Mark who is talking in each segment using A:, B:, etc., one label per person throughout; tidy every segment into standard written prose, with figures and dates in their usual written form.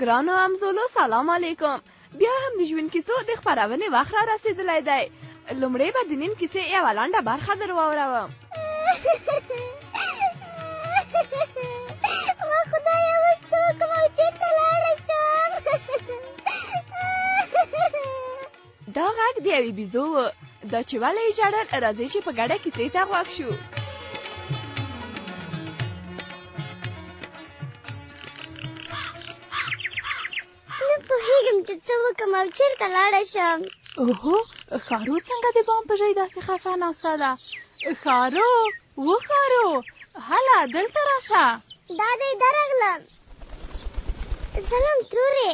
A: ګرانو همزولو سلام علیکم. بیا هم د ژوند کیسو د خپرونې وخت را رسېدلی دی. لومړی به د نن کیسې یوه لنډه برخه در واوروم.
B: خدایه اوس څه وکړم او چېرته لاړه شم؟
A: دا غږ د یوې بیزو و. دا چې ولې یې ژړل، راځئ چې په ګډه کیسې ته غوږ شو.
B: نه پوهېږم چې څه وکړم او چېرته لاړه شم.
C: اوهو، ښارو څنګه د بام په ژۍ داسې خفه ناسته ده؟ ښارو، و ښارو، هله دلته راشه.
B: دا دی درغلم. سلام ترورې.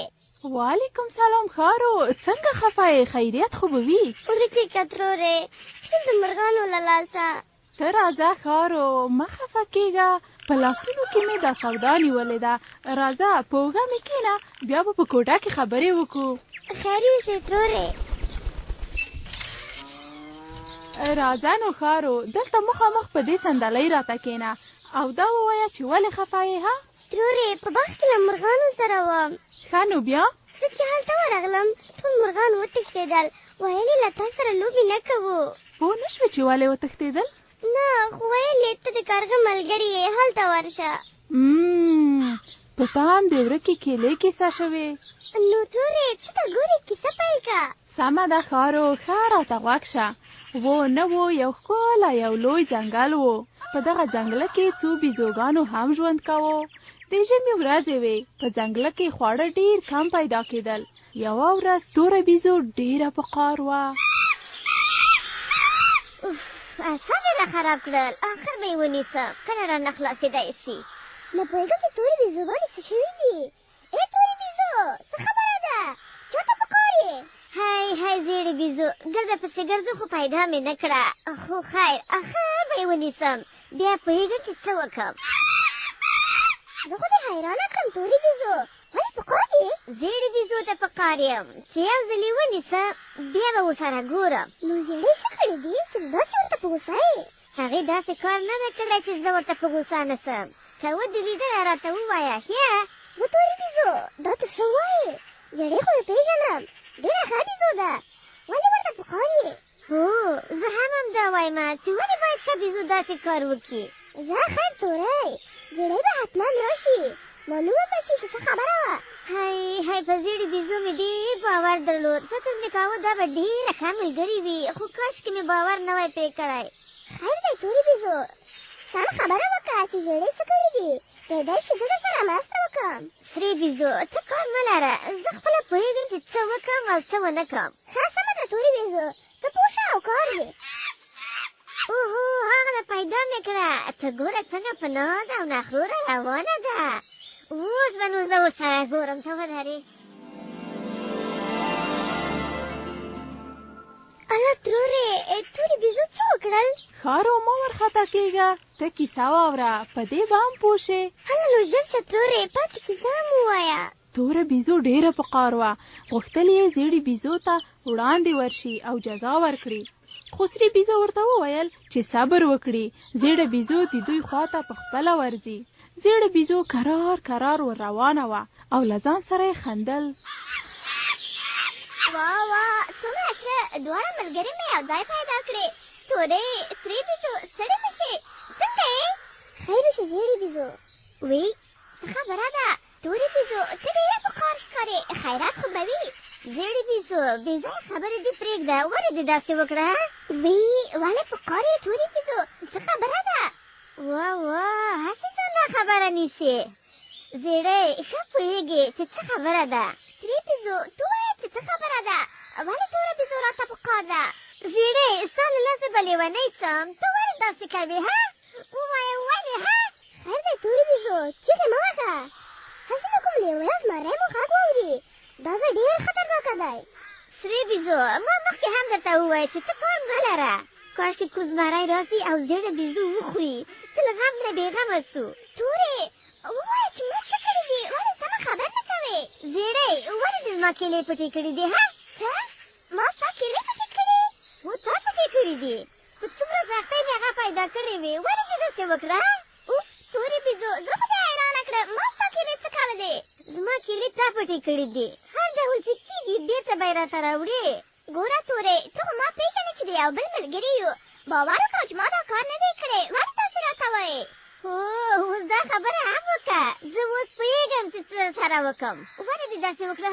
C: وعلیکم سلام ښارو، څنګه خفه یې؟ خیریت خو به وي؟
B: ورکې که ترورې، د مرغانو له لاسه.
C: ته راځه ښارو، مه خفه کېږه. په لاسونو کې مې دا سودا نیولې ده. راځه په اوږه مې کښېنه، بیا به په کوټه کې خبرې وکړو.
B: خیر اوسې ترورې.
C: راځه نو ښارو، دلته مخامخ په دې صندلۍ راته کښېنه او دا ووایه چې ولې خفه یې؟ ها
B: ترورې، په باغ کې له مرغانو سره وم.
C: ښه نو بیا؟
B: زه چې هلته ورغلم ټول مرغان وتښتېدل. ویل یې له تا سره لوبې نه کوو.
C: پوه نه شوې چې ولې وتښتېدل؟
B: نه، خو ویل یې ته د کارغه ملګري یې، هلته ورشه.
C: په تا هم د ورکې کیلې کیسه شوې.
B: نو ترورې څه ته ګورې، کیسه پیل که.
C: سمه ده ښارو، ښه راته غوږ شه. نه و یو ښکلی یو لوی ځنګل و. په دغه ځنګله کې څو بیزوګانو هم ژوند کوو. د ژمي ورځې وې. په ځنګله کې خواړه ډېر کم پیدا کېدل. یوه ورځ توره بیزو ډېره په قار وه.
B: اعصاب یې نه خراب کړل، آخر به یې ونیسم، کله رانه خلاصېدی سي. نه پوهېږم چې تورې بیزوګانې څه شوي دي. ای تورې بیزو، څه خبره ده؟ چاته په کار یې؟ هی زیړې بیزو، ګرده پسې ګرځو خو پیدا مې نه کړه. خو خیر، آخر به یې ونیسم، بیا پوهېږم چې څه وکړم. زه خو دې حیرانه کړم تورې بیزو، ولې په کار یې؟ زیړې بیزو ته په کار یم چې یو ځل یې ونیسم، بیا به ورسره ګورم. نو زیړې څه کړي دي چې داسې ورته په غوسه یې؟ هغې داسې کار نه دی کړی چې زه ورته په غوسه نه سم. که ودې لیدلی راته ووایه. ښه و تورې بیزو، دا ته څه وایې؟ زیړې خو یې پېژنم، ډېره ښه بیزو ده، ولې ورته په کار یې؟ هو، زه هم همدا وایم چې ولې باید ښه بیزو داسې کار وکړي. زه خیر تورې، زیړې به حتما راشي، معلومه به شي چې څه خبره وه. هی په زیړې بیزو مې ډېر باور درلود. فکر مې کاوه دا به ډېره ښه ملګرې وي، خو کاشکې مې باور نه وای پرې کړی. خیر دی تورې بیزو، سمه خبره وکړه چې زیړې څه کړي دي. کیدای شي زه درسره مرسته وکړم. سرې بیزو، ته کار مه لره، زه خپله پوهېږم چې څه وکړم او څه ونه کړم. ښه سمه ده تورې بیزو، ته پوه شه او کار یې. اوهو، هغه ده پیدا مې کړه. ته ګوره څنګه په ناز او نخرو را روانه ده. اوس به نو زه ورسره ګورم، ته ودرې. الله ترورې، تورې بیزو څه وکړل؟
C: ښارو مه ورخطا کېږه، ته کیسه واوره، په دې به هم پوه شې.
B: هله نو ژر شه ترورې، پاتې کیسه هم ووایه.
C: توره بیزو ډېره په قار وه. غوښتل یې زیړې بیزو ته وړاندې ورشي او جزا ورکړي. خو سرې بیزو ورته وویل چې صبر وکړي. زیړه بیزو د دوی خواته په خپله ورځي. زیړه بیزو کرار ور روانه وه او له ځان سره یې خندل.
B: واه څومره ښه، دواړه ملګري مې یو ځای پیدا کړې. تورې، سرې بیزو، ستړې مه شې، څنګه یې؟ خیر اوسې زیړې بیزو. وی څه خبره ده؟ تورې بیزو، ته ډېره په قار ښکارې، خیرات خو به وي. زیړې بیزو، بې ځایه خبرې دې پرېږده، ولې دې داسې وکړه؟ وی ولې په قار یې تورې بیزو، څه خبره ده؟ واه هسې ځان خبره نیسې. زیړې، ښه پوهېږې چې څه خبره ده. سرې بیزو، ته وایه چې څه خبره ده، ولې توره بیزو راته په قار ده؟ زیړې، ستا له لاسه به لیونۍ سم، ته ولې داسې کوې؟ ها ووایه ولې؟ ها خیر دی تورې بیزو، چیغې مه وهه، هسې نه کوم لیونی زمری مو غږ واوري، دا ځای ډېر خطرناکه دی. سرې بیزو، ما مخکې هم درته وویل چې ته پام مه لره، کاشکې کوم زمری راسي او زیړه بیزو وخوري چې له غم نه بېغمه سو. تورې، ووایه چې ما څه کړي دي، ولې سمه خبر نه کوې؟ زیړې، ولې دې زما کیلې پټې کړي دي؟ ها څه؟ ما ستا کیلې پټې کړې؟ و تا پټې کړي دي؟ په څومره سختۍ مې هغه پیدا کړې وې، ولې دې داسې وکړه؟ اوف تورې بیزو، زه خو دې حیرانه کړم، ما ستا کیلې څه کولې؟ زما کیلې تا پټې کړې دي. هر ډول چې کېږي بېرته به یې راته راوړې. ګوره تورې، ته خو ما پېژنې چې د یو بل ملګري یو. باور وکړه چې ما دا کار نه دی کړی. ولې تاسې راته وایې؟ هو اوس دا خبره هم وکړه. زه اوس پوهېږم چې څه سره وکړم. ولې دې داسې وکړه؟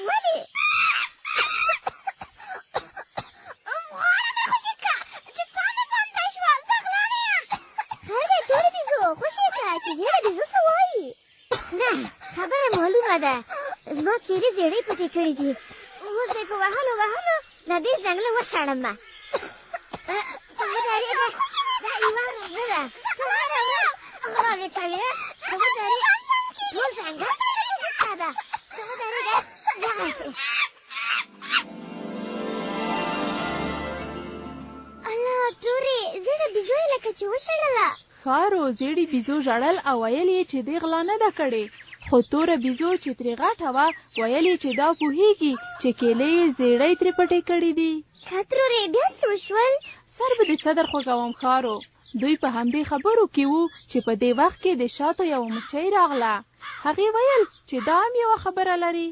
B: ولې؟ غاړه مې خوشې کړه چې ستا مې بنده شوه. زه غلا نه یم. هرګی تورې بیزو، خوشې کړه چې زیړه بیزو څه وایي. نه، خبره معلومه ده. زما څېرې زیړۍ پټې کړې دي. اوس دې په وهلو له دې ځنګله وشړم. ته ودرېږه، دا یوه ورځ نه ده. ته ودرېږه، غلا مې کوې. ته ودرېږه، ټول ځنګل ستا ده. ته ودرېږه، دغسې. الله تورې، زیړه بیزو یې لکه چې وشړله.
C: ښارو زیړي بیزو ژړل او ویل یې چې دې غلا نه ده کړې. خو توره بیزو چې ترې غټه وه ویل یې چې دا پوهېږي چې کیلې یې زیړۍ ترې پټې کړې دي.
B: ښه ترورې، بیا څه وشول؟
C: سر به دې څه در خوږوم ښارو. دوی په همدې خبرو کې وو چې په دې وخت کې د شاتو یوه مچۍ راغله. هغې ویل چې دا هم یوه خبره لري.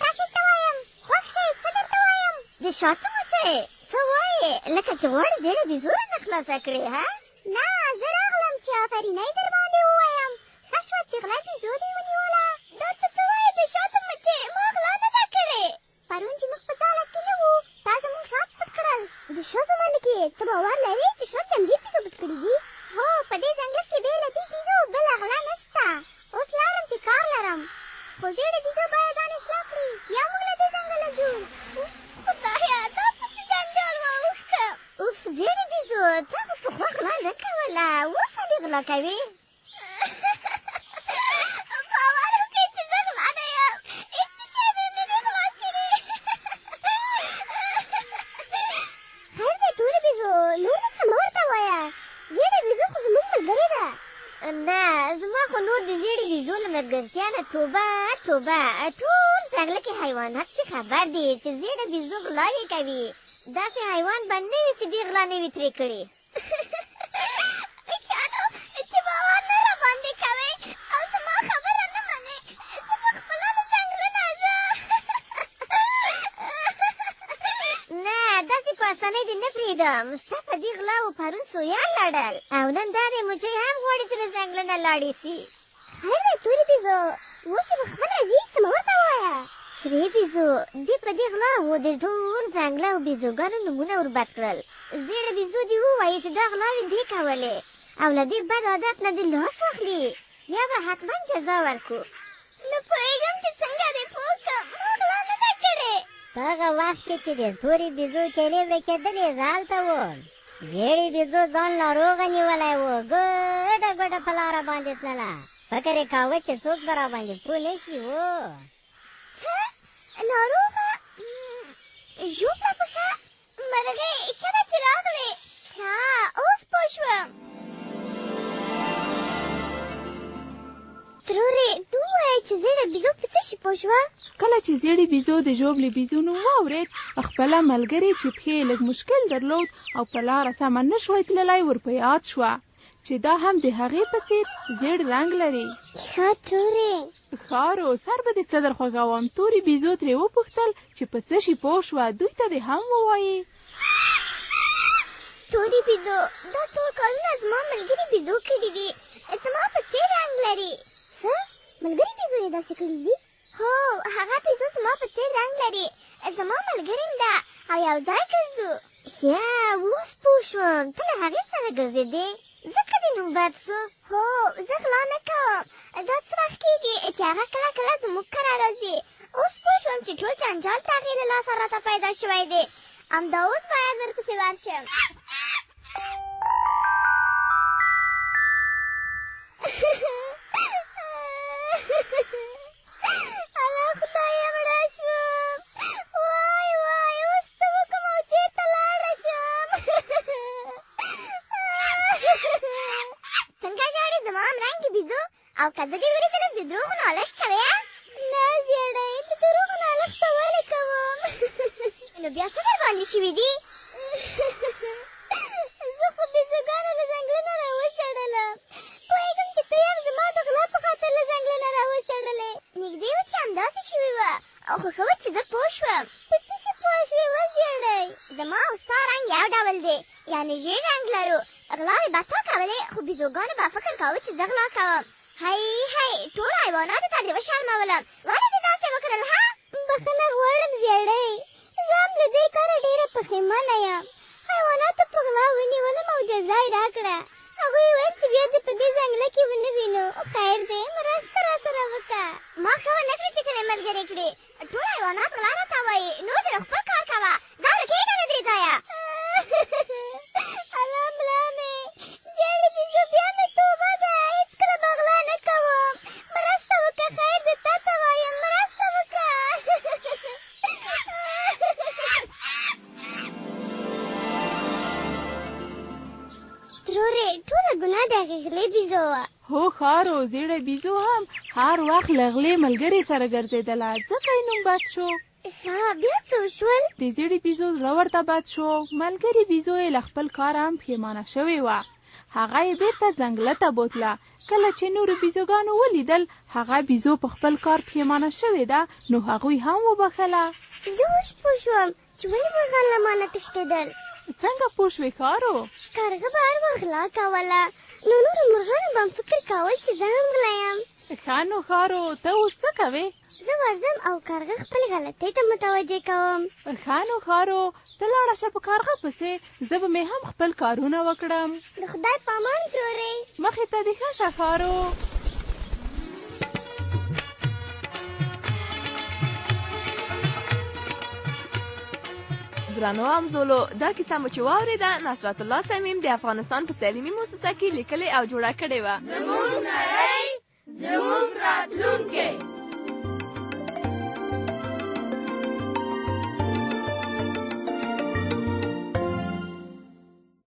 B: تاسې ته وایم، خوښ شئ، څه درته وایم؟ د شاتو مچۍ څه وایې؟ لکه چې غواړې زیړه بیزو رانه خلاصه کړې، ها؟ نه، زه راغلم چې آفرینۍ در باندې ووایم. ښه شوه چې غله بیزو دې ونیوله. دا څه وایې د شاتو مچۍ؟ ما غلا نه ده کړې. پرون چې موږ په ځاله کې نه وو، تا زموږ شات پټ کړل. د ښځو ملکې، ته باور لرې چې شات همدې بیزو پټ کړي دي؟ هو، په دې ځنګل کې بې له دې بیزو بله غله نشته. اوس لاړم چې کار لرم. خو زیړه بیزو باید ځان اصلاح کړي. یا موږ له دې ځنګله ځو. خدایه، دا په څه جنجال واوښته. اوف، زیړه بیزو، تا خو پخوا غلا نه کوله. اوس ولې غلا کوې؟ باور وکړئ چې زه غلا نه یم. هېڅ شی مې نه دي غلا کړي. خیر دی تورې بیزو، نور نو څه مه ورته وایه. زیړه بیزو خو زموږ ملګرې ده. نه، زما خو نور د زیړې بیزو له ملګرتیا نه توبه توبه. ټول ځنګله کې حیوانات چې خبر دي چې زیړه بیزو غلاوې کوي. داسې حیوان به نه وي چې دې غلا نه وي ترې کړې. چې باور نه راباندې کوئ او زما خبره نه منئ، زه په خپله له ځنګله نه ځم. نه، داسې په اسانۍ دې نه پرېږدم. ستا په دې غلاوو پرون سویان لړل او نن دا دې مچۍ هم غواړي چې له ځنګله نه لاړې شي. خیر دی تورې بیزو، اوس چې په خپله ځې څه مه ورته وایه. سرې بیزو، دې په دې غلاوو د ټول ځنګله او بیزوګانو نومونه وربد کړل. زیړه بیزو دې ووایي چې دا غلاوې دې کولې او له دې بد عادت نه دې لاس واخلي، یا به حتما جزا ورکړو. نه پوهېږم چې څنګه دې پوه کړم. ما غلا نه ده کړې.
D: په هغه وخت کې چې د تورې بیزو کیلې ورکېدلې هلته و. زیړې بیزو ځان ناروغه نیولی و. ګډه ګډه په لاره باندې تلله. فکر یې کاوه چې څوک به راباندې پوه نه شي و.
B: ناروغه؟ ژوبله پښه؟ مرغۍ ښه ده چې راغلې. ښه، اوس پوه شوم. ترورې، ته ووایه چې زیړه بیزو په څه شي پوه شوه؟
C: کله چې زیړې بیزو د ژوبلې بیزو نوم واورېد، خپله ملګرې چې پښې یې لږ مشکل درلود او په لاره سمه نه شوی تللی ور په یاد شوه چې دا هم د هغې په څېر زیړ رنګ لري.
B: ښه تورې.
C: ښارو، سر به دې څه در خوږوم. تورې بیزو ترې وپوښتل چې په څه شي پوه شوه، دوی ته دې هم ووایي.
B: تورې بیزو، دا ټول کارونه زما ملګري بیزو کړي دي. زما په څېر رنګ لري. څه؟ ملګري بیزو یې داسې کړي دي؟ هو، هغه بیزو زما په څېر رنګ لري. زما ملګرې ده او یو ځای ګرځو. ښه، اوس پوه شوم. ته له هغې سره ګرځېدې، ځکه دې نوم بد سو. هو، زه غلا نه کوم. دا څه وخت کېږي چې هغه کله کله زموږ کره راځي. اوس پوه شوم چې ټول جنجال د هغې له لاسه راته پیدا شوی دی. همدا اوس باید ورپسې ورشم. الله خدایه، مړه شوم. وای وای، اوس څه وکړم او چېرته لاړه شم؟ څنګه ژاړې زما همرنګې بیزو؟ او که زه دې ولیدلم د دروغو نالښت کوې؟ نه زیړۍ، د دروغو نالښت به ولې کوم؟ نو بیا څه در باندې شوي دي؟ زه خو بیزوګانو له ځنګله نه راوشړلم. پوهېږم چې ته یم زما د غلا په خاطر له ځنګله نه خوښوه چې زه پوه شوم. په څه چې پوه شوې وزیړی؟ زما او ستا رنګ یو ډول دی، یعنې ژېړ رنګ لرو. غلاوې به تا کولې، خو بیزوګانو به فکر کاوه چې زه غلا کوم. هی ټول حیواناتو ته دې وشرمولم. ولې دې داسې وکړل ها؟ بخښنه غواړم زیړی، زه هم له دې کاره ډېره پښېمانه یم. حیواناتو په غلا ونیولم او جزا یې راکړه. هغوی ویل چې بیا دې په دې ځنګله کې ونه وینو. خیر دی، مرسته راسره وکړه. ما ښه ونه کړې چې ته مې ملګرې کړې. ټول حیوانات غلا راته وایي، نور دې خپل کار کوه. دا ورکېږه له دې ځایه. الله ملا مې، زیړې بیزو بیا مې توبه ده، هېڅکله به غلا نه کوم. مرسته وکړه، خیر دی، تا ته وایم، مرسته وکړه. ترورې ټوله ګناه د هغې غلې بیزو وه.
C: هو خارو، زیړی بیزو هم هر وخت له غلې ملګرې سره ګرځېدله، ځکه یې نوم بد شو.
B: ښه، بیا څه وشول؟
C: د زیړي بیزو زړه ورته بد شو. ملګرې بیزو یې له خپل کاره هم پښېمانه شوې وه. هغه یې بېرته ځنګله ته بوتله. کله چې نورو بیزوګانو ولیدل هغه بیزو په خپل کار پښېمانه شوې ده، نو هغوی هم وبخښله.
B: زه اوس پوه شوم چې ولې مرغان له ما نه تښتېدل.
C: څنګه پوه شوې خارو؟
B: کارغه به هر وخت غلا کوله، نو نورو مرغانو به هم فکر کول چې زه هم غلا یم.
C: ښه نو خارو، ته اوس څه کوې؟
B: زه ورځم او کارغه خپلې غلطۍ ته متوجه کوم.
C: ښه نو خارو، ته لاړه شه په کارغه پسې، زه به مې هم خپل کارونه وکړم.
B: د خدای په امان ترورې.
C: مخې ته دې ښه شه خارو.
A: درنو همزولو، دا کیسه مو چې واورېده نصرت الله صمیم د افغانستان په تعلیمي مؤسسه کې لیکلې او جوړه کړې وه.
E: زموږ نړۍ زموږ راتلونکی.